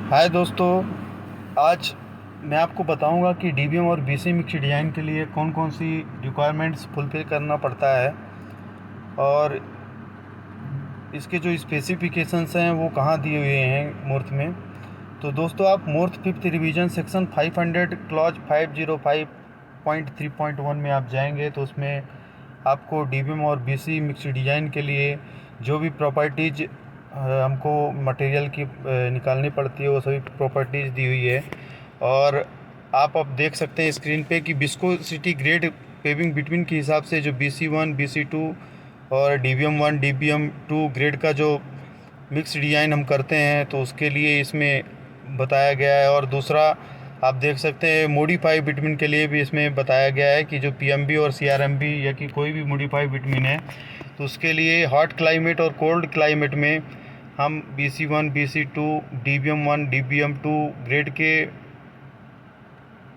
हाय दोस्तों। आज मैं आपको बताऊंगा कि डीबीएम और बीसी मिक्स डिज़ाइन के लिए कौन कौन सी रिक्वायरमेंट्स फुलफ़िल करना पड़ता है और इसके जो स्पेसिफिकेशंस हैं वो कहाँ दिए हुए हैं मूर्त में। तो दोस्तों, आप मूर्त फिफ्थ रिवीजन सेक्शन 500 क्लॉज 505.3.1 में आप जाएंगे तो उसमें आपको डीबीएम और बीसी मिक्स डिज़ाइन के लिए जो भी प्रॉपर्टीज़ हमको मटेरियल की निकालनी पड़ती है वो सभी प्रॉपर्टीज़ दी हुई है। और आप अब देख सकते हैं स्क्रीन पे कि विस्कोसिटी ग्रेड पेविंग बिटवीन के हिसाब से जो BC1 BC2 और DBM1 DBM2 ग्रेड का जो मिक्स डिज़ाइन हम करते हैं तो उसके लिए इसमें बताया गया है। और दूसरा, आप देख सकते हैं मॉडिफाई बिटवीन के लिए भी इसमें बताया गया है कि जो PMB और CRMB या कि कोई भी मॉडिफाई बिटवीन है तो उसके लिए हॉट क्लाइमेट और कोल्ड क्लाइमेट में हम BC1 BC2 DBM1 DBM2 grade के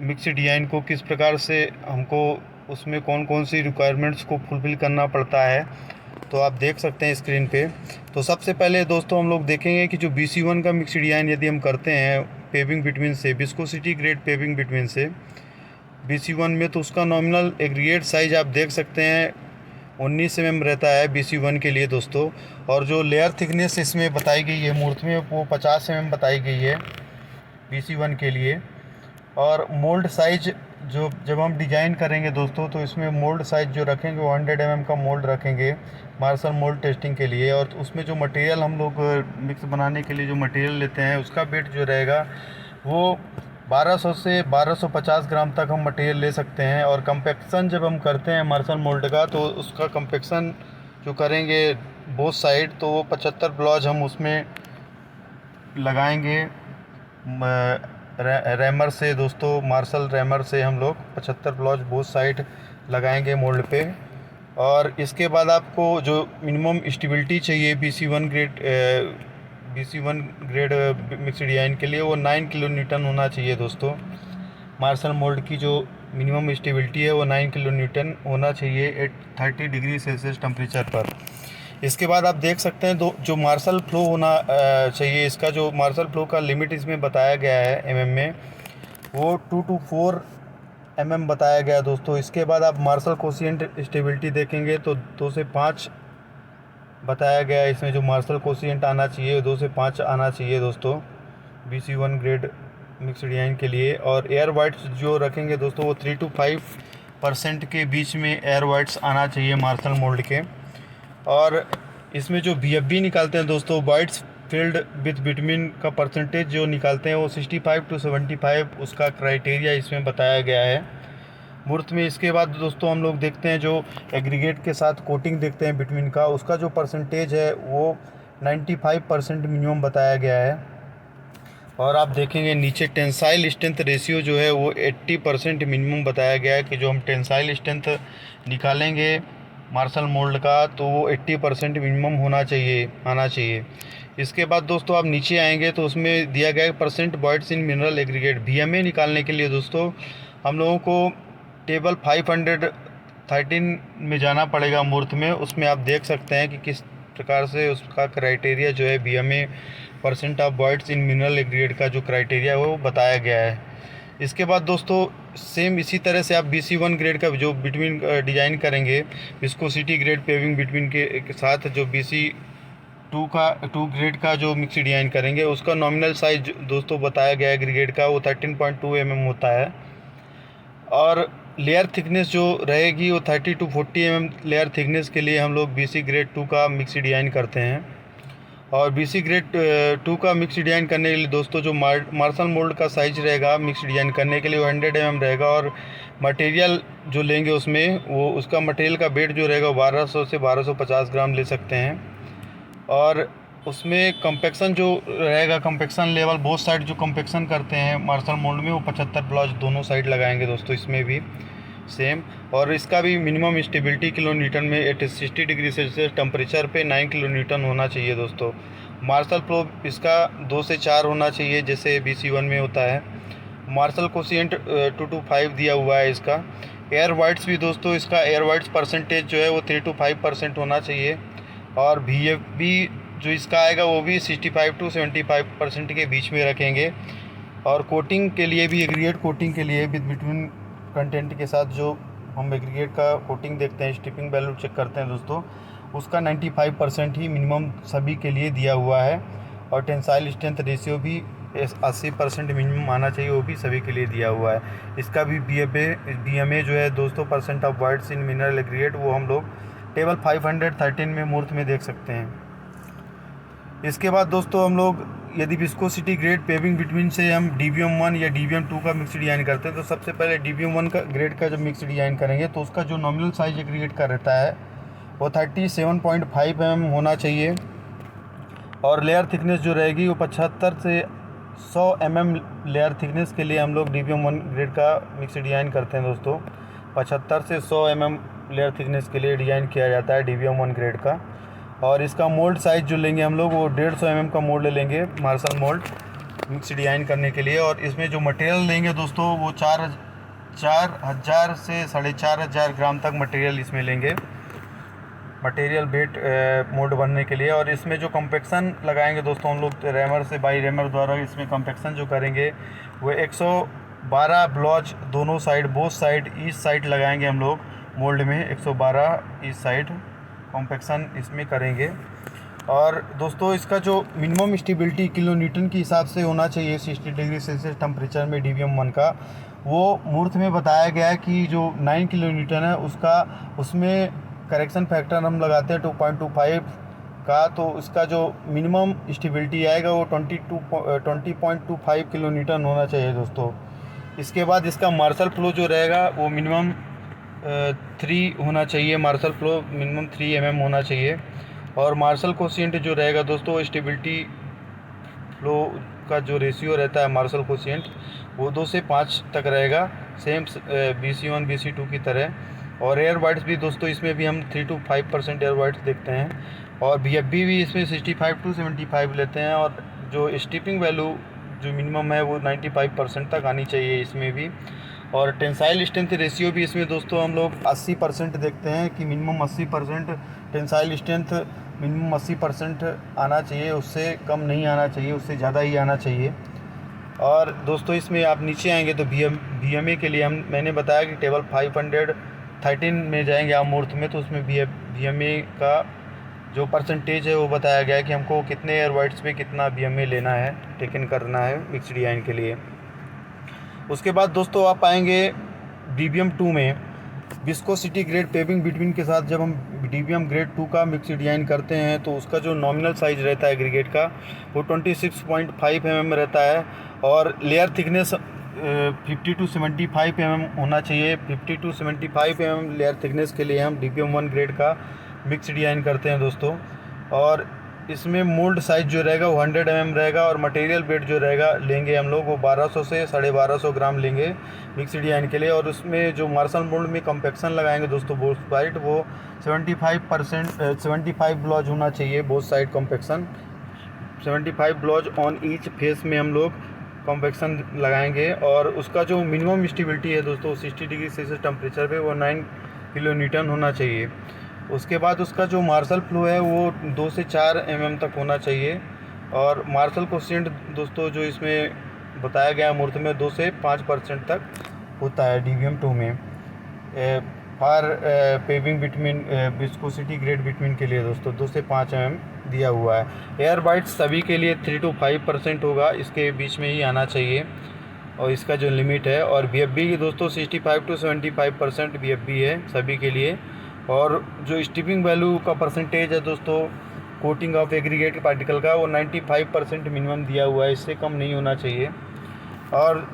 मिक्स डिज़ाइन को किस प्रकार से हमको उसमें कौन कौन सी रिक्वायरमेंट्स को फुलफ़िल करना पड़ता है तो आप देख सकते हैं स्क्रीन पे। तो सबसे पहले दोस्तों हम लोग देखेंगे कि जो BC1 का मिक्स डिज़ाइन यदि हम करते हैं पेविंग बिटवीन से विस्कोसिटी ग्रेड पेविंग बिटवीन से BC1 में, तो उसका नॉमिनल एग्रीगेट साइज़ आप देख सकते हैं 19 mm रहता है BC1 के लिए दोस्तों। और जो लेयर थिकनेस इसमें बताई गई है मूर्त में वो 50 mm बताई गई है BC1 के लिए। और मोल्ड साइज जो जब हम डिज़ाइन करेंगे दोस्तों तो इसमें मोल्ड साइज जो रखेंगे वो 100 mm का मोल्ड रखेंगे मार्शल मोल्ड टेस्टिंग के लिए। और उसमें जो मटेरियल हम लोग मिक्स बनाने के लिए जो मटेरियल लेते हैं उसका वेट जो रहेगा वो 1200 से 1250 ग्राम तक हम मटेरियल ले सकते हैं। और कंपेक्शन जब हम करते हैं मार्शल मोल्ड का तो उसका कंपेक्शन जो करेंगे बोथ साइड तो वो 75 ब्लॉज हम उसमें लगाएंगे रैमर से दोस्तों, मार्शल रैमर से हम लोग 75 ब्लॉज बोथ साइड लगाएंगे मोल्ड पे। और इसके बाद आपको जो मिनिमम स्टेबिलिटी चाहिए BC1 ग्रेड मिक्स डिज़ाइन के लिए वो 9 किलो न्यूटन होना चाहिए दोस्तों। मार्शल मोल्ड की जो मिनिमम स्टेबिलिटी है वो 9 किलो न्यूटन होना चाहिए 30 डिग्री सेल्सियस टेम्परेचर पर। इसके बाद आप देख सकते हैं दो जो मार्शल फ्लो होना चाहिए, इसका जो मार्शल फ्लो का लिमिट इसमें बताया गया है mm में वो 2 to 4 mm बताया गया है दोस्तों। इसके बाद आप मार्शल कोशिएंट स्टेबिलिटी देखेंगे तो 2 से 5 बताया गया है। इसमें जो मार्शल कोशिएंट आना चाहिए 2 से 5 आना चाहिए दोस्तों BC1 ग्रेड मिक्स डिज़ाइन के लिए। और एयर वाइट्स जो रखेंगे दोस्तों वो 3 to 5% के बीच में एयर वाइट्स आना चाहिए मार्शल मोल्ड के। और इसमें जो VFB निकालते हैं दोस्तों, वाइट्स फील्ड विथ बिटवीन का परसेंटेज जो निकालते हैं वो 65 to 75 उसका क्राइटेरिया इसमें बताया गया है मूर्त में। इसके बाद दोस्तों हम लोग देखते हैं जो एग्रीगेट के साथ कोटिंग देखते हैं बिटवीन का, उसका जो परसेंटेज है वो 95% मिनिमम बताया गया है। और आप देखेंगे नीचे टेंसाइल स्ट्रेंथ रेशियो जो है वो 80% मिनिमम बताया गया है कि जो हम टेंसाइल स्ट्रेंथ निकालेंगे मार्शल मोल्ड का तो वो 80% मिनिमम होना चाहिए आना चाहिए। इसके बाद दोस्तों आप नीचे आएंगे तो उसमें दिया गया है percent voids in mineral aggregate VMA निकालने के लिए दोस्तों हम लोगों को टेबल 513 में जाना पड़ेगा मूर्त में। उसमें आप देख सकते हैं कि किस प्रकार से उसका क्राइटेरिया जो है VMA percent of voids in mineral aggregate का जो क्राइटेरिया है वो बताया गया है। इसके बाद दोस्तों सेम इसी तरह से आप BC1 ग्रेड का जो बिटवीन डिज़ाइन करेंगे विस्कोसिटी ग्रेड पेविंग बिटवीन के साथ जो BC2 ग्रेड का जो मिक्स डिज़ाइन करेंगे उसका नॉमिनल साइज दोस्तों बताया गया है एग्रीगेट का वो 13.2 mm होता है। और लेयर थिकनेस जो रहेगी वो 30 to 40 mm लेयर थिकनेस के लिए हम लोग BC ग्रेड 2 का मिक्स डिज़ाइन करते हैं। और BC ग्रेड 2 का मिक्स डिज़ाइन करने के लिए दोस्तों जो मार्शल मोल्ड का साइज रहेगा मिक्स डिज़ाइन करने के लिए वो 100 mm रहेगा। और मटेरियल जो लेंगे उसमें वो उसका मटेरियल का वेट जो रहेगा 1200 से 1250 ग्राम ले सकते हैं। और उसमें कंपेक्शन जो रहेगा कंपेक्शन लेवल बोथ साइड जो कंपेक्शन करते हैं मार्शल मोल्ड में वो 75 ब्लॉज दोनों साइड लगाएंगे दोस्तों इसमें भी सेम। और इसका भी मिनिमम स्टेबिलिटी किलो न्यूटन में 60 डिग्री सेल्सियस टेम्परेचर पे 9 किलो न्यूटन होना चाहिए दोस्तों। मार्शल फ्लो इसका 2 से 4 होना चाहिए जैसे BC1 में होता है। मार्शल कोशिएंट 2 to 5 दिया हुआ है इसका। एयर वाइट्स भी दोस्तों इसका एयर वाइट्स परसेंटेज जो है वो 3 to 5% होना चाहिए। और VFB जो इसका आएगा वो भी 65 to 75% के बीच में रखेंगे। और कोटिंग के लिए भी, एग्रीगेट कोटिंग के लिए विद बिटवीन कंटेंट के साथ जो हम एग्रीगेट का कोटिंग देखते हैं, स्टिपिंग वैल्यू चेक करते हैं दोस्तों, उसका 95% ही मिनिमम सभी के लिए दिया हुआ है। और टेंसाइल स्ट्रेंथ रेशियो भी 80% मिनिमम आना चाहिए, वो भी सभी के लिए दिया हुआ है। इसका भी BMA जो है दोस्तों, percent of whites in mineral aggregate, वो हम लोग टेबल 513 में मूर्त में देख सकते हैं। इसके बाद दोस्तों हम लोग यदि विस्कोसिटी ग्रेड पेविंग बिटवीन से हम DBM1 या DBM2 का मिक्स डिजाइन करते हैं, तो सबसे पहले DBM1 का ग्रेड का जब मिक्स डिजाइन करेंगे तो उसका जो नॉमिनल साइज एग्रीगेट का रहता है वो 37.5 mm होना चाहिए। और लेयर थिकनेस जो रहेगी वो 75 से 100 mm लेयर थिकनेस के लिए हम लोग DBM1 ग्रेड का मिक्स डिजाइन करते हैं दोस्तों। 75 से 100 mm लेयर थिकनेस के लिए डिज़ाइन किया जाता है DBM1 ग्रेड का। और इसका मोल्ड साइज़ जो लेंगे हम लोग वो 150 mm का मोल्ड लेंगे, मार्शल मोल्ड मिक्स डिज़ाइन करने के लिए। और इसमें जो मटेरियल लेंगे दोस्तों वो 4000 से 4500 ग्राम तक मटेरियल इसमें लेंगे, मटेरियल बेट मोल्ड बनने के लिए। और इसमें जो कम्पेक्शन लगाएंगे दोस्तों हम लोग रेमर से, बाई रेमर द्वारा इसमें कम्पेक्शन जो करेंगे वो 112 ब्लॉच दोनों side, both side, each side लगाएंगे हम लोग मोल्ड में। 112 ईच साइड कॉम्पेक्शन इसमें करेंगे। और दोस्तों इसका जो मिनिमम स्टेबिलिटी किलो न्यूटन के हिसाब से होना चाहिए 60 डिग्री सेल्सियस टेम्परेचर में DBM1 का, वो मूर्त में बताया गया है कि जो 9 किलो न्यूटन है उसमें करेक्शन फैक्टर हम लगाते हैं 2.25 का, तो इसका जो मिनिमम स्टेबिलिटी आएगा वो 20.25 किलो न्यूटन होना चाहिए दोस्तों। इसके बाद इसका मार्शल फ्लो जो रहेगा वो मिनिमम 3 होना चाहिए, मार्शल फ्लो मिनिमम 3 mm होना चाहिए। और मार्शल कोशिएंट जो रहेगा दोस्तों, स्टेबिलिटी फ्लो का जो रेशियो रहता है मार्शल कोशिएंट वो 2 से 5 तक रहेगा, सेम BC1 BC2 की तरह। और एयर वाइट्स भी दोस्तों इसमें भी हम 3 to 5% एयर वाइट्स देखते हैं। और BFB भी इसमें 65 to 75 लेते हैं। और जो स्टिपिंग वैल्यू जो मिनिमम है वो 95% तक आनी चाहिए इसमें भी। और टेंसाइल स्ट्रेंथ रेशियो भी इसमें दोस्तों हम लोग 80% देखते हैं कि मिनिमम 80% टेंसाइल स्ट्रेंथ मिनिमम 80% आना चाहिए, उससे कम नहीं आना चाहिए, उससे ज़्यादा ही आना चाहिए। और दोस्तों इसमें आप नीचे आएंगे तो BMA के लिए मैंने बताया कि टेबल 513 में जाएंगे आप मूर्त में, तो उसमें BMA का जो परसेंटेज है वो बताया गया है कि हमको कितने एयर वाइट्स पे कितना BMA लेना है, टेकन करना है मिक्स डिजाइन के लिए। उसके बाद दोस्तों आप आएंगे DBM2 में विस्कोसिटी ग्रेड पेविंग बिटवीन के साथ। जब हम DBM ग्रेड 2 का मिक्स डिजाइन करते हैं तो उसका जो नॉमिनल साइज रहता है एग्रीगेट का वो 26.5 mm रहता है। और लेयर थिकनेस 50 to 75 mm होना चाहिए। 50 to 75 mm लेयर थिकनेस के लिए हम DBM1 ग्रेड का मिक्स डिजाइन करते हैं दोस्तों। और इसमें मोल्ड साइज जो रहेगा वो 100 mm रहेगा। और मटेरियल वेट जो रहेगा लेंगे हम लोग वो 1200 से 1250 ग्राम लेंगे मिक्स डिजाइन के लिए। और उसमें जो मार्शल मोल्ड में कम्पेक्शन लगाएंगे दोस्तों बोथ साइड, वो 75 ब्लॉज होना चाहिए both side compaction. 75 blows on each face में हम लोग कॉम्पेक्शन लगाएंगे। और उसका जो मिनिमम स्टेबिलिटी है दोस्तों 60 डिग्री सेल्सियस टेम्परेचर पे वो 9 किलो न्यूटन होना चाहिए। उसके बाद उसका जो मार्शल फ्लो है वो 2 से 4 mm तक होना चाहिए। और मार्शल कोशिएंट दोस्तों जो इसमें बताया गया मूर्त में 2 से 5% तक होता है DBM2 में। For paving between viscosity grade between के लिए दोस्तों 2 से 5 mm दिया हुआ है। एयर बाइट्स सभी के लिए 3 to 5% होगा, इसके बीच में ही आना चाहिए और इसका जो लिमिट है। और BFB की दोस्तों 65 to 75% BFB है सभी के लिए। और जो स्टिपिंग वैल्यू का परसेंटेज है दोस्तों कोटिंग ऑफ एग्रीगेट पार्टिकल का वो 95% मिनिमम दिया हुआ है, इससे कम नहीं होना चाहिए। और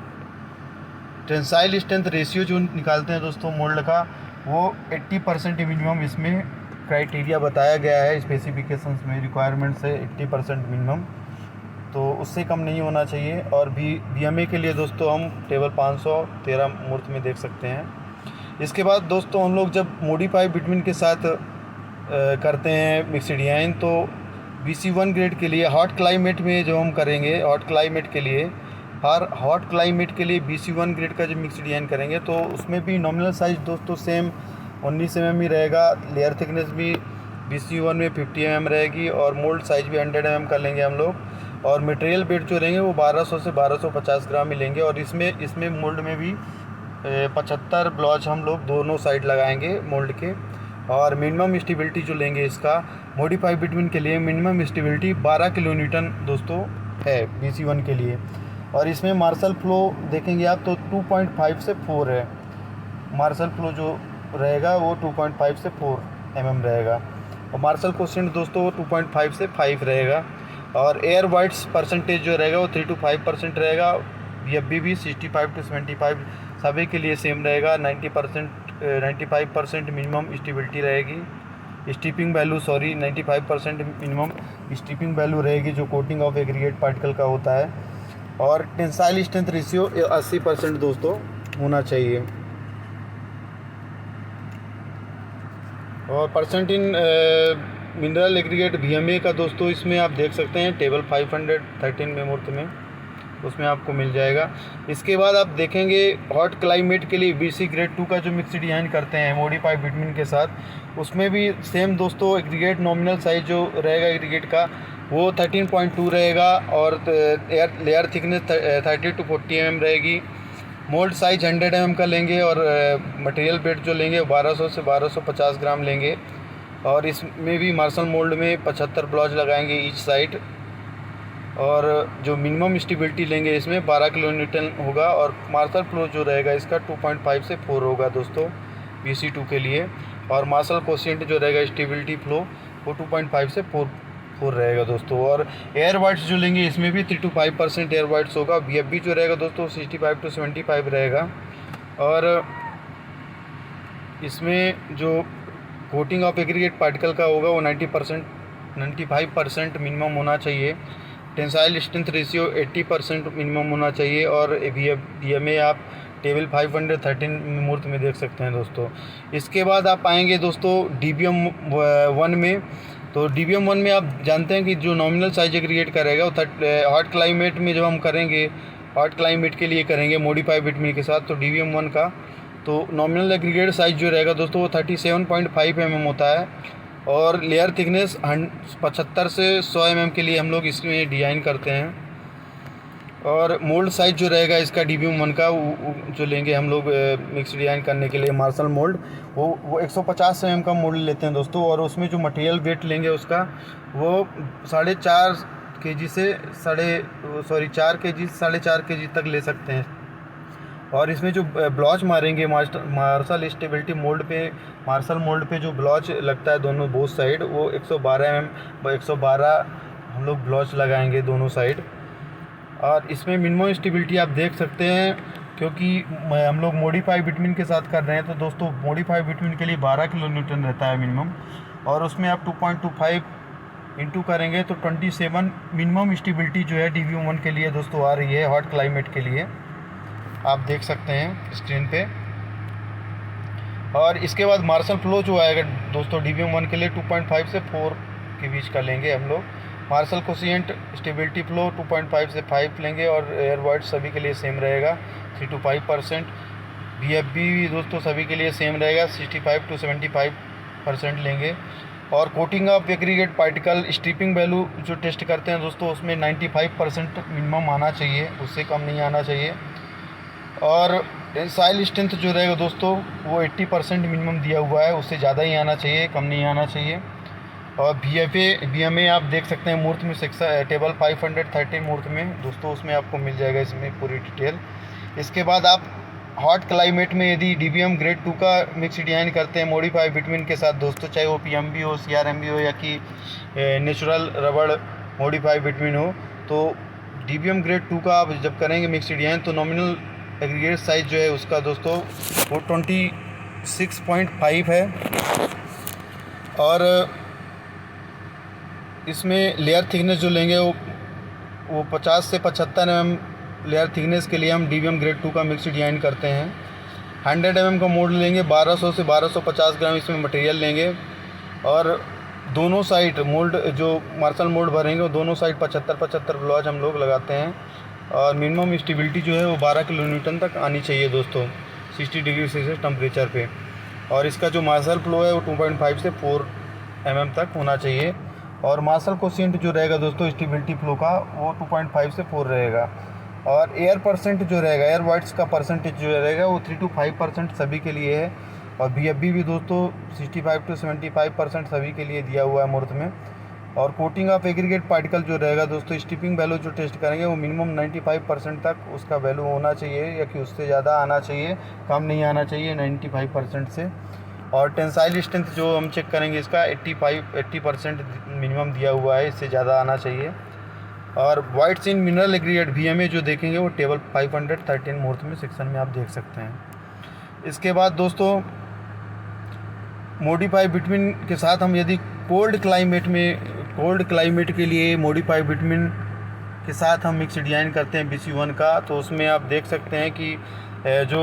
टेंसाइल स्ट्रेंथ रेशियो जो निकालते हैं दोस्तों मोल्ड का वो 80% मिनिमम इसमें क्राइटेरिया बताया गया है स्पेसिफिकेशंस में, रिक्वायरमेंट से 80% मिनिमम, तो उससे कम नहीं होना चाहिए। और BMA के लिए दोस्तों हम टेबल 513 मूर्त में देख सकते हैं। इसके बाद दोस्तों हम लोग जब मॉडिफाई बिटवीन के साथ करते हैं मिक्स डिजाइन तो BC1 ग्रेड के लिए हॉट क्लाइमेट में जो हम करेंगे, हॉट क्लाइमेट के लिए BC1 ग्रेड का जब मिक्स डिजाइन करेंगे तो उसमें भी नॉमिनल साइज दोस्तों सेम 19 mm ही रहेगा। लेयर थिकनेस भी BC1 में 50 mm रहेगी और मोल्ड साइज भी 100 mm का लेंगे हम लोग। और मटेरियल वेट जो लेंगे वो 1200 से 1250 ग्राम ही लेंगे। और इसमें मोल्ड में भी 75 ब्लॉच हम लोग दोनों साइड लगाएंगे मोल्ड के। और मिनिमम स्टेबिलिटी जो लेंगे इसका मॉडिफाई बिटवीन के लिए मिनिमम स्टेबिलिटी 12 किलो न्यूटन दोस्तों है BC1 के लिए। और इसमें मार्शल फ्लो देखेंगे आप तो 2.5 से 4 है। मार्शल फ्लो जो रहेगा वो 2.5 से 4 mm रहेगा। और मार्शल कोएफिशिएंट दोस्तों वो 2.5 से 5 रहेगा। और एयर वाइड्स परसेंटेज जो रहेगा वो 3 to 5% रहेगा। VFB भी 65 to 75 सभी के लिए सेम रहेगा। 95% मिनिमम स्टेबिलिटी रहेगी। स्टिपिंग वैल्यू 95% मिनिमम स्टिपिंग वैल्यू रहेगी जो कोटिंग ऑफ एग्रीगेट पार्टिकल का होता है। और टेंसाइल स्ट्रेंथ रेशियो 80% दोस्तों होना चाहिए। और percent in mineral aggregate VMA का दोस्तों इसमें आप देख सकते हैं टेबल 513 में मूर्त में, उसमें आपको मिल जाएगा। इसके बाद आप देखेंगे हॉट क्लाइमेट के लिए BC ग्रेड 2 का जो मिक्स डिजाइन करते हैं मॉडिफाई बिटवीन के साथ, उसमें भी सेम दोस्तों एग्रीगेट नॉमिनल साइज जो रहेगा एग्रीगेट का वो 13.2 रहेगा। और लेयर थिकनेस 30 to 40 mm रहेगी। मोल्ड साइज 100 mm का लेंगे। और मटेरियल वेट जो लेंगे 1200 से 1250 ग्राम लेंगे। और इसमें भी मार्शल मोल्ड में 75 ब्लॉच लगाएंगे ईच साइड। और जो मिनिमम स्टेबिलिटी लेंगे इसमें 12 किलो न्यूटन होगा। और मार्शल फ्लो जो रहेगा इसका 2.5 से 4 होगा दोस्तों BC2 के लिए। और मार्शल कोएफिशिएंट जो रहेगा स्टेबिलिटी फ्लो वो 2.5 से 4 रहेगा दोस्तों। और एयर वाइड्स जो लेंगे इसमें भी 3 to 5% एयर वाइड्स होगा। VFB जो रहेगा दोस्तों 65 to 75 रहेगा। और इसमें जो कोटिंग ऑफ एग्रीगेट पार्टिकल का होगा वो 95% मिनिमम होना चाहिए। टेंसाइल स्ट्रेंथ रेशियो 80% मिनिमम होना चाहिए। और VMA आप टेबल 513 मूर्त में देख सकते हैं दोस्तों। इसके बाद आप आएंगे दोस्तों DBM 1 में। तो DBM 1 में आप जानते हैं कि जो नॉमिनल साइज एग्रीगेट का रहेगा वो हॉट क्लाइमेट में जब हम करेंगे, हॉट क्लाइमेट के लिए करेंगे मॉडिफाई बिटवीन के साथ, तो DBM 1 का तो नॉमिनल एग्रीगेट साइज जो रहेगा दोस्तों वो 37.5 mm होता है। और लेयर थिकनेस 75 से 100 mm के लिए हम लोग इसमें डिज़ाइन करते हैं। और मोल्ड साइज जो रहेगा इसका DBM 1 का जो लेंगे हम लोग मिक्स डिज़ाइन करने के लिए मार्शल मोल्ड वो 150 mm का मोल्ड लेते हैं दोस्तों। और उसमें जो मटेरियल वेट लेंगे उसका वो 4.5 kg से 4.5 kg तक ले सकते हैं। और इसमें जो ब्लॉच मारेंगे मार्शल स्टेबिलिटी मोल्ड पे, मार्शल मोल्ड पे जो ब्लॉच लगता है दोनों बोथ साइड वो 112 हम लोग ब्लॉच लगाएंगे दोनों साइड। और इसमें मिनिमम स्टेबिलिटी आप देख सकते हैं क्योंकि हम लोग मॉडिफाई बिटवीन के साथ कर रहे हैं। तो दोस्तों मॉडिफाई बिटवीन के लिए 12 किलो न्यूटन रहता है मिनिमम। और उसमें आप 2.25 इंटू करेंगे तो 27 मिनिमम स्टेबिलिटी जो है DBM 1 के लिए दोस्तों आ रही है हॉट क्लाइमेट के लिए, आप देख सकते हैं स्क्रीन पे। और इसके बाद मार्शल फ्लो जो आएगा दोस्तों DBM 1 के लिए 2.5 से 4 के बीच का लेंगे हम लोग। मार्शल कोएफिशिएंट स्टेबिलिटी फ्लो 2.5 से 5 लेंगे। और एयर वाइड सभी के लिए सेम रहेगा 3 to 5%। VFB भी दोस्तों सभी के लिए सेम रहेगा 65 to 75% लेंगे। और coating of aggregate particle stripping value जो टेस्ट करते हैं दोस्तों उसमें 95% मिनिमम आना चाहिए, उससे कम नहीं आना चाहिए। और टेंसाइल स्ट्रेंथ जो रहेगा दोस्तों वो 80% मिनिमम दिया हुआ है, उससे ज़्यादा ही आना चाहिए, कम नहीं आना चाहिए। और VMA आप देख सकते हैं मूर्त में टेबल 513 मूर्त में दोस्तों, उसमें आपको मिल जाएगा इसमें पूरी डिटेल। इसके बाद आप हॉट क्लाइमेट में यदि DBM ग्रेड 2 का मिक्स डिज़ाइन करते हैं मॉडिफाई बिटवीन के साथ दोस्तों, चाहे वो PMB हो, CRMB हो या कि नेचुरल रबड़ मॉडिफाई बिटवीन हो, तो DBM ग्रेड 2 का आप जब करेंगे मिक्स डिज़ाइन तो नॉमिनल एग्रीगेट साइज जो है उसका दोस्तों वो 26.5 है। और इसमें लेयर थिकनेस जो लेंगे वो 50 से 75 mm लेयर थिकनेस के लिए हम DBM ग्रेड 2 का मिक्स डिज़ाइन करते हैं। 100 mm का मोल्ड लेंगे, 1200 से 1250 ग्राम इसमें मटेरियल लेंगे। और दोनों साइड मोल्ड जो मार्शल मोल्ड भरेंगे वो दोनों साइड 75 ब्लॉच हम लोग लगाते हैं। और मिनिमम स्टेबिलिटी जो है वो 12 किलो न्यूटन तक आनी चाहिए दोस्तों 60 डिग्री सेल्सियस टेम्परेचर पे। और इसका जो मार्शल फ्लो है वो 2.5 से 4 mm तक होना चाहिए। और मार्शल कोशिएंट जो रहेगा दोस्तों स्टेबिलिटी फ्लो का, वो 2.5 से 4 रहेगा। और एयर परसेंट जो रहेगा, एयर वाइट्स का परसेंटेज जो रहेगा वो 3 to 5% सभी के लिए है। और VFB भी दोस्तों 65 to 75% सभी के लिए दिया हुआ है मूर्त में। और कोटिंग ऑफ एग्रीगेट पार्टिकल जो रहेगा दोस्तों, स्टिपिंग वैल्यू जो टेस्ट करेंगे वो मिनिमम 95% तक उसका वैल्यू होना चाहिए, या कि उससे ज़्यादा आना चाहिए, कम नहीं आना चाहिए 95% से। और टेंसाइल स्ट्रेंथ जो हम चेक करेंगे इसका 80% मिनिमम दिया हुआ है, इससे ज़्यादा आना चाहिए। और voids in mineral aggregate VMA जो देखेंगे वो टेबल 513 मूर्त में सेक्शन में आप देख सकते हैं। इसके बाद दोस्तों मॉडिफाई विटामिन के साथ हम यदि कोल्ड क्लाइमेट के लिए मॉडिफाई विटामिन के साथ हम मिक्स डिजाइन करते हैं BC1 का, तो उसमें आप देख सकते हैं कि जो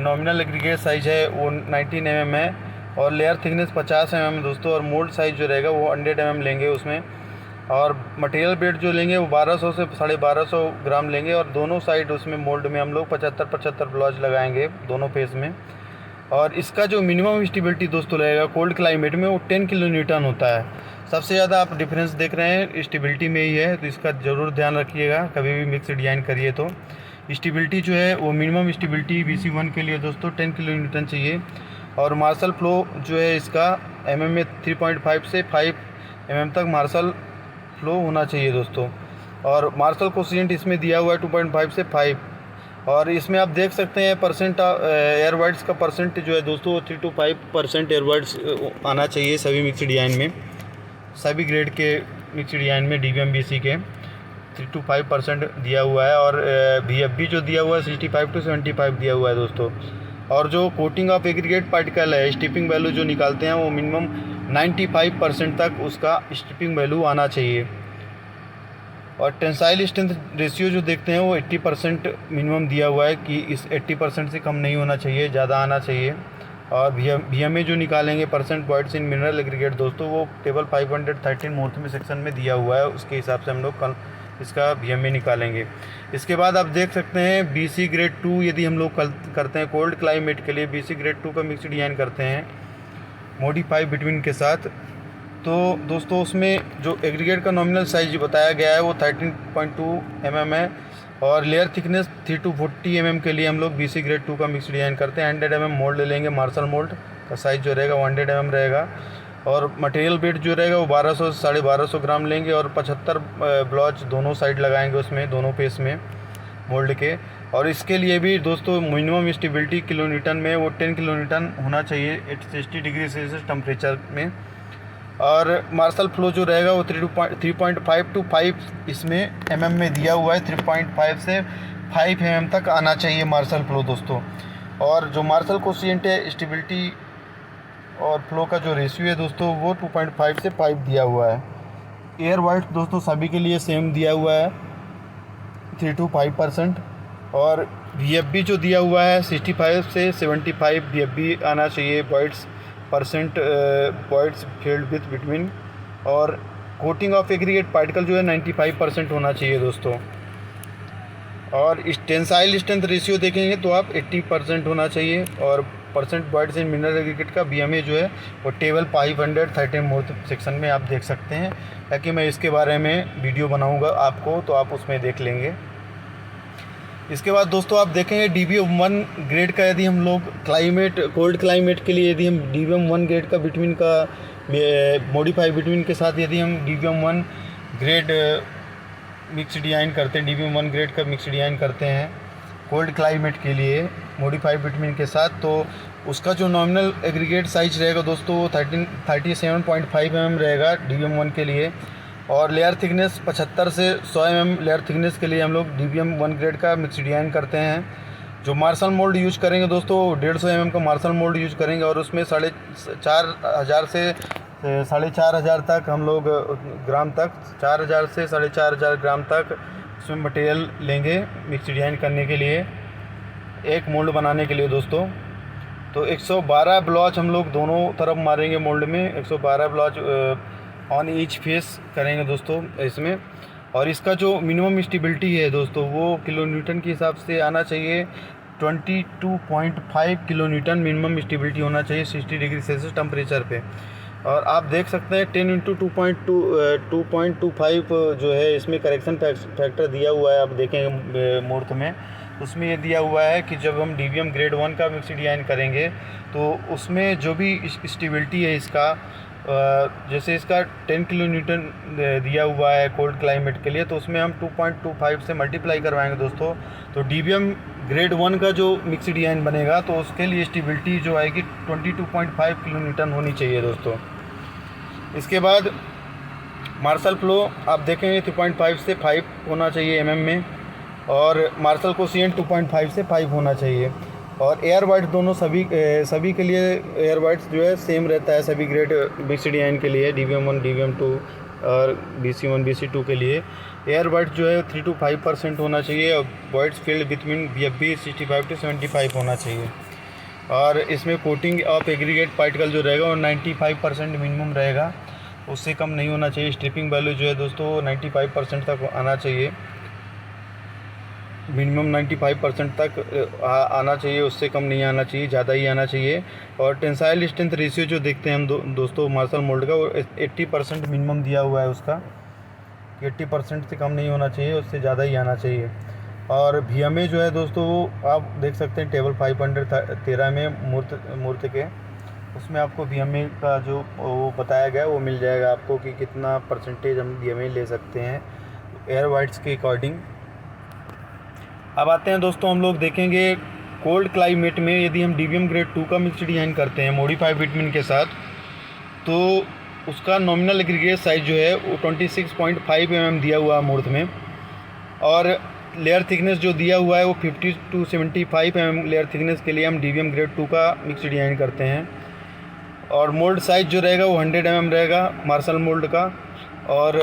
नॉमिनल एग्रीगेट साइज है वो 19 mm है, और लेयर थिकनेस 50 mm दोस्तों, और मोल्ड साइज जो रहेगा वो 100 mm लेंगे उसमें। और मटेरियल वेट जो लेंगे वो 1200 से 1250 ग्राम लेंगे, और दोनों साइड उसमें मोल्ड में हम लोग 75 ब्लाउज लगाएंगे दोनों फेस में। और इसका जो मिनिमम स्टेबिलिटी दोस्तों रहेगा कोल्ड क्लाइमेट में वो 10 kN होता है। सबसे ज़्यादा आप डिफरेंस देख रहे हैं स्टेबिलिटी में ही है, तो इसका ज़रूर ध्यान रखिएगा कभी भी मिक्स डिजाइन करिए तो। स्टेबिलिटी जो है वो मिनिमम स्टेबिलिटी BC1 के लिए दोस्तों 10 kN चाहिए। और मार्शल फ्लो जो है इसका mm में 3.5 से 5 mm तक मार्शल फ्लो होना चाहिए दोस्तों। और मार्शल कोशिएंट इसमें दिया हुआ है 2.5 से 5। और इसमें आप देख सकते हैं परसेंट एयर वाइड्स का परसेंट जो है दोस्तों 3 to 5% एयर वाइड्स आना चाहिए सभी मिक्स डिजाइन में, सभी ग्रेड के मिक्स डिजाइन में DBM BC के 3 to 5% दिया हुआ है। और VFB जो दिया हुआ है 65 to 75 दिया हुआ है दोस्तों। और जो कोटिंग ऑफ एग्रीगेट पार्टिकल है, स्टिपिंग वैल्यू जो निकालते हैं वो मिनिमम 95% तक उसका स्टिपिंग वैल्यू आना चाहिए। और टेंसाइल स्ट्रेंथ रेशियो जो देखते हैं वो 80% मिनिमम दिया हुआ है कि इस 80% से कम नहीं होना चाहिए, ज़्यादा आना चाहिए। और VMA जो निकालेंगे percent points in mineral aggregate दोस्तों, वो टेबल 513 मूर्त में सेक्शन में दिया हुआ है, उसके हिसाब से हम लोग कल इसका VMA निकालेंगे। इसके बाद आप देख सकते हैं BC ग्रेड 2 यदि हम लोग करते हैं कोल्ड क्लाइमेट के लिए BC ग्रेड 2 का मिक्स डिजाइन करते हैं मॉडिफाई विटामिन के साथ, तो दोस्तों उसमें जो एग्रीगेट का नॉमिनल साइज बताया गया है वो 13.2 mm है। और लेयर थिकनेस 3 to 40 mm के लिए हम लोग BC ग्रेड 2 का मिक्स डिजाइन करते हैं। 100 mm मोल्ड ले लेंगे, मार्शल मोल्ड का साइज जो रहेगा 100 mm रहेगा। और मटेरियल वेट जो रहेगा वो 1200 से 1250 ग्राम लेंगे, और 75 ब्लाउज दोनों साइड लगाएंगे उसमें, दोनों फेस में मोल्ड के। और इसके लिए भी दोस्तों मिनिमम स्टेबिलिटी किलोन्यूटन में वो 10 kN होना चाहिए 60 डिग्री सेल्सियस टेम्परेचर में। और मार्शल फ्लो जो रहेगा वो 3.5 to 5 इसमें mm में दिया हुआ है, 3.5 से 5 mm तक आना चाहिए मार्शल फ्लो दोस्तों। और जो मार्शल कोशिएंट है स्टेबिलिटी और फ्लो का जो रेशियो है दोस्तों वो 2.5 से 5 दिया हुआ है। एयर वाइट दोस्तों सभी के लिए सेम दिया हुआ है 3 to 5%। और VFB जो दिया हुआ है 65 से 75 VFB आना चाहिए voids percent points filled with vitamin. और कोटिंग ऑफ एग्रीगेट पार्टिकल जो है 95% होना चाहिए दोस्तों। और टेंसाइल स्ट्रेंथ रेशियो देखेंगे तो आप 80% होना चाहिए। और percent points in mineral aggregate का BMA जो है वो टेबल 513 मूर्त सेक्शन में आप देख सकते हैं, ताकि मैं इसके बारे में वीडियो बनाऊंगा आपको तो आप उसमें देख लेंगे। इसके बाद दोस्तों आप देखेंगे DBM-1 ग्रेड का, यदि हम लोग कोल्ड क्लाइमेट के लिए यदि हम DBM-1 ग्रेड का विटामिन का मॉडिफाई विटामिन के साथ यदि हम DBM-1 ग्रेड मिक्स डिजाइन करते हैं, DBM-1 ग्रेड का मिक्स डिजाइन करते हैं कोल्ड क्लाइमेट के लिए मॉडिफाई विटामिन के साथ, तो उसका जो नॉमिनल एग्रीगेट साइज रहेगा दोस्तों वो 37.5 mm रहेगा DBM-1 के लिए। और लेयर थिकनेस 75 से 100 mm लेयर थिकनेस के लिए हम लोग DBM-1 ग्रेड का मिक्स डिजाइन करते हैं। जो मार्शल मोल्ड यूज़ करेंगे दोस्तों 150 mm का मार्शल मोल्ड यूज़ करेंगे, और उसमें 4,500 से 4,500 तक हम लोग ग्राम तक 4,000 से 4,500 ग्राम तक उसमें मटेरियल लेंगे मिक्स डिजाइन करने के लिए, एक मोल्ड बनाने के लिए दोस्तों। तो 112 ब्लाउज हम लोग दोनों तरफ मारेंगे मोल्ड में, 112 ब्लाउज ऑन ईच फेस करेंगे दोस्तों इसमें। और इसका जो मिनिमम स्टेबिलिटी है दोस्तों वो किलोन्यूटन के हिसाब से आना चाहिए 22.5 किलोन्यूटन मिनिमम स्टेबिलिटी होना चाहिए 60 डिग्री सेल्सियस टेम्परेचर पे। और आप देख सकते हैं 10 इंटू 2.25 जो है इसमें करेक्शन फैक्टर दिया हुआ है। आप देखेंगे मूर्त में उसमें ये दिया हुआ है कि जब हम DBM ग्रेड 1 का मिक्स्ड आयन करेंगे तो उसमें जो भी स्टेबिलिटी है इसका, जैसे इसका 10 किलो न्यूटन दिया हुआ है कोल्ड क्लाइमेट के लिए, तो उसमें हम 2.25 से मल्टीप्लाई करवाएंगे दोस्तों, तो DBM ग्रेड 1 का जो मिक्स्ड आयन बनेगा तो उसके लिए स्टेबिलिटी जो आएगी 22.5 किलो न्यूटन होनी चाहिए दोस्तों। इसके बाद मार्शल फ्लो आप देखेंगे 3.5 से 5 होना चाहिए mm में, और मार्शल कोशिएंट 2.5 से 5 होना चाहिए। और एयर वाइट दोनों सभी के लिए एयर वाइट्स जो है सेम रहता है सभी ग्रेड मिक्स्ड आयन के लिए, DBM 1 DBM 2 और BC1 BC2 के लिए एयर वाइट जो है 3 to 5% होना चाहिए, और voids filled between BFB 65 to 75 होना चाहिए। और इसमें कोटिंग ऑफ एग्रीगेट पार्टिकल जो रहेगा वो 95% मिनिमम रहेगा, उससे कम नहीं होना चाहिए। स्ट्रिपिंग वैल्यू जो है दोस्तों 95% तक आना चाहिए, मिनिमम 95% तक आना चाहिए, उससे कम नहीं आना चाहिए, ज़्यादा ही आना चाहिए। और टेंसाइल स्ट्रेंथ रेशियो जो देखते हैं हम दोस्तों मार्शल मोल्ड का, वो 80% मिनिमम दिया हुआ है उसका, 80% से कम नहीं होना चाहिए, उससे ज़्यादा ही आना चाहिए। और VMA जो है दोस्तों वो आप देख सकते हैं टेबल 513 में मूर्त के, उसमें आपको VMA का जो वो बताया गया है वो मिल जाएगा आपको कि कितना परसेंटेज हम VMA ले सकते हैं एयर वाइट्स के अकॉर्डिंग। अब आते हैं दोस्तों, हम लोग देखेंगे कोल्ड क्लाइमेट में यदि हम DBM ग्रेड 2 का मिक्स्ड आयन करते हैं मॉडिफाइड बिटवीन के साथ, तो उसका नॉमिनल एग्रीगेट साइज जो है वो 26.5 mm दिया हुआ है मूर्त में, और लेयर थिकनेस जो दिया हुआ है वो 50 to 75 mm लेयर थिकनेस के लिए हम DBM ग्रेड 2 का मिक्स्ड आयन करते हैं। और मोल्ड साइज जो रहेगा वो 100 mm रहेगा मार्शल मोल्ड का। और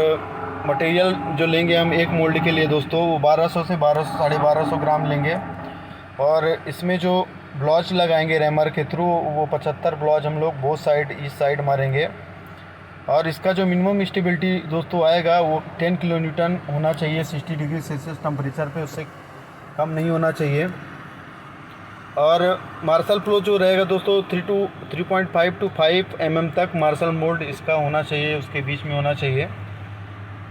मटेरियल जो लेंगे हम एक मोल्ड के लिए दोस्तों वो 1200 से 1250 ग्राम लेंगे, और इसमें जो ब्लॉच लगाएंगे रैमर के थ्रू वो 75 ब्लॉच हम लोग बोथ साइड ईस्ट साइड मारेंगे। और इसका जो मिनिमम स्टेबिलिटी दोस्तों आएगा वो 10 किलो न्यूटन होना चाहिए 60 डिग्री सेल्सियस टेम्परेचर पे, उससे कम नहीं होना चाहिए। और मार्शल फ्लो जो रहेगा दोस्तों 3.5 to 5 mm तक मार्शल मोल्ड इसका होना चाहिए, उसके बीच में होना चाहिए।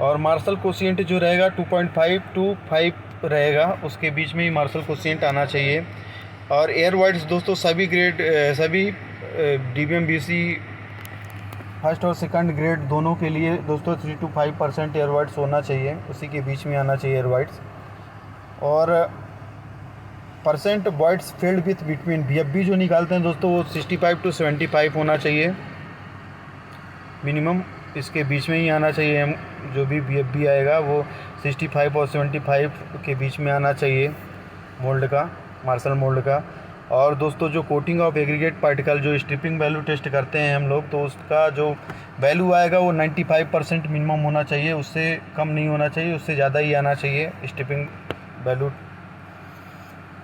और मार्शल कोशिएंट जो रहेगा 2.5 to 5 रहेगा, उसके बीच में ही मार्शल कोशिएंट आना चाहिए। और एयर वाइट्स दोस्तों सभी DBM BC फर्स्ट और सेकंड ग्रेड दोनों के लिए दोस्तों 3 to 5% एयर वाइट्स होना चाहिए, उसी के बीच में आना चाहिए एयर वाइट्स। और percent voids filled with between BFB जो निकालते हैं दोस्तों वो 65 to 75 होना चाहिए मिनिमम, इसके बीच में ही आना चाहिए। हम जो भी BFB आएगा वो 65 और 75 के बीच में आना चाहिए मोल्ड का, मार्शल मोल्ड का। और दोस्तों जो कोटिंग ऑफ एग्रीगेट पार्टिकल जो स्ट्रिपिंग वैल्यू टेस्ट करते हैं हम लोग, तो उसका जो वैल्यू आएगा वो 95% मिनिमम होना चाहिए, उससे कम नहीं होना चाहिए, उससे ज़्यादा ही आना चाहिए स्ट्रिपिंग वैल्यू।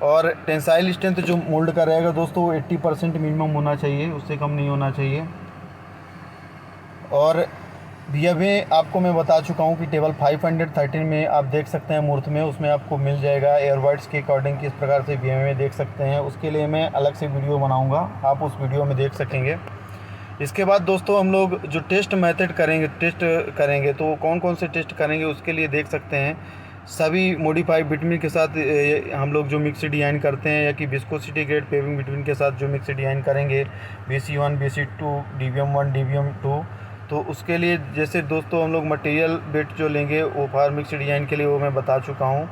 और टेंसाइल स्ट्रेंथ जो मोल्ड का रहेगा दोस्तों वो 80% मिनिमम होना चाहिए, उससे कम नहीं होना चाहिए। और VMA आपको मैं बता चुका हूँ कि टेबल 513 में आप देख सकते हैं मूर्त में, उसमें आपको मिल जाएगा एयर वाइट्स के अकॉर्डिंग किस प्रकार से VMA देख सकते हैं। उसके लिए मैं अलग से वीडियो बनाऊँगा, आप उस वीडियो में देख सकेंगे। इसके बाद दोस्तों हम लोग जो टेस्ट करेंगे तो कौन कौन से टेस्ट करेंगे उसके लिए देख सकते हैं। सभी मॉडिफाइड बिटवीन के साथ हम लोग जो मिक्स्ड आयन करते हैं, या कि विस्कोसिटी ग्रेड पेविंग बिटवीन के साथ जो मिक्स्ड आयन करेंगे BC1 BC2 DBM 1 DBM 2, तो उसके लिए जैसे दोस्तों हम लोग मटेरियल बेट जो लेंगे वो फॉर मिक्स्ड आयन के लिए वो मैं बता चुका हूँ।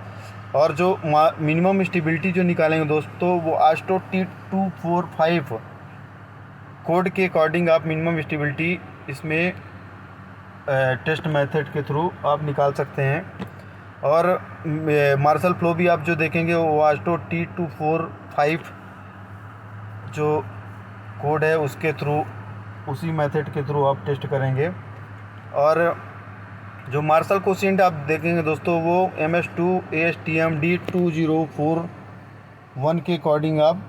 और जो मिनिमम स्टेबिलिटी जो निकालेंगे दोस्तों वो AASTO T245 कोड के अकॉर्डिंग आप मिनिमम स्टेबिलिटी इसमें टेस्ट मेथड के थ्रू आप निकाल सकते हैं। और मार्शल फ्लो भी आप जो देखेंगे वो AASTO T245 जो कोड है उसके थ्रू, उसी मेथड के थ्रू आप टेस्ट करेंगे। और जो मार्शल कोशिएंट आप देखेंगे दोस्तों वो MS2 ASTM D2041 के अकॉर्डिंग आप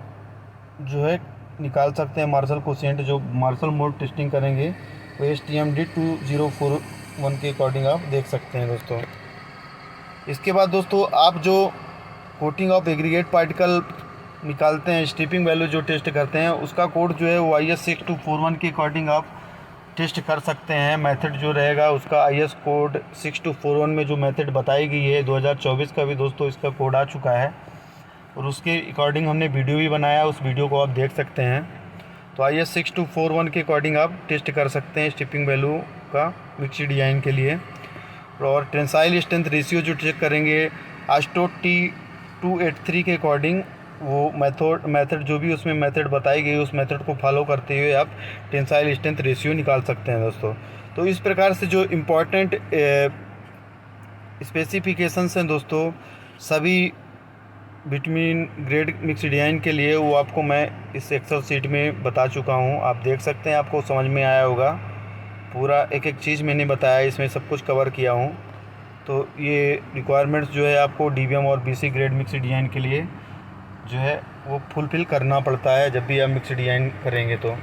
जो है निकाल सकते हैं मार्शल कोशिएंट। जो मार्शल मोड टेस्टिंग करेंगे वो ASTM D2041 के अकॉर्डिंग आप देख सकते हैं दोस्तों। इसके बाद दोस्तों आप जो कोटिंग ऑफ एग्रीगेट पार्टिकल निकालते हैं, स्ट्रिपिंग वैल्यू जो टेस्ट करते हैं, उसका कोड जो है वो IS 6241 के अकॉर्डिंग आप टेस्ट कर सकते हैं। मेथड जो रहेगा उसका IS कोड 6241 में जो मेथड बताई गई है, 2024 का भी दोस्तों इसका कोड आ चुका है और उसके अकॉर्डिंग हमने वीडियो भी बनाया, उस वीडियो को आप देख सकते हैं। तो IS 6241 के अकॉर्डिंग आप टेस्ट कर सकते हैं स्टिपिंग वैल्यू का मिक्सी डिजाइन के लिए। और टेंसाइल स्ट्रेंथ रेशियो जो चेक करेंगे आस्टो T283 के अकॉर्डिंग, वो मेथड जो भी उसमें मेथड बताई गई उस मेथड को फॉलो करते हुए आप टेंसाइल स्ट्रेंथ रेशियो निकाल सकते हैं दोस्तों। तो इस प्रकार से जो इम्पोर्टेंट स्पेसिफिकेशंस हैं दोस्तों सभी विटामिन ग्रेड मिक्स डिजाइन के लिए, वो आपको मैं इस एक्सेल शीट में बता चुका हूँ। आप देख सकते हैं, आपको समझ में आया होगा। पूरा एक एक चीज़ मैंने बताया, इसमें सब कुछ कवर किया हूँ। तो ये रिक्वायरमेंट्स जो है आपको DVM और BC ग्रेड मिक्स डिजाइन के लिए जो है वो फुलफ़िल करना पड़ता है जब भी आप मिक्स डिजाइन करेंगे तो।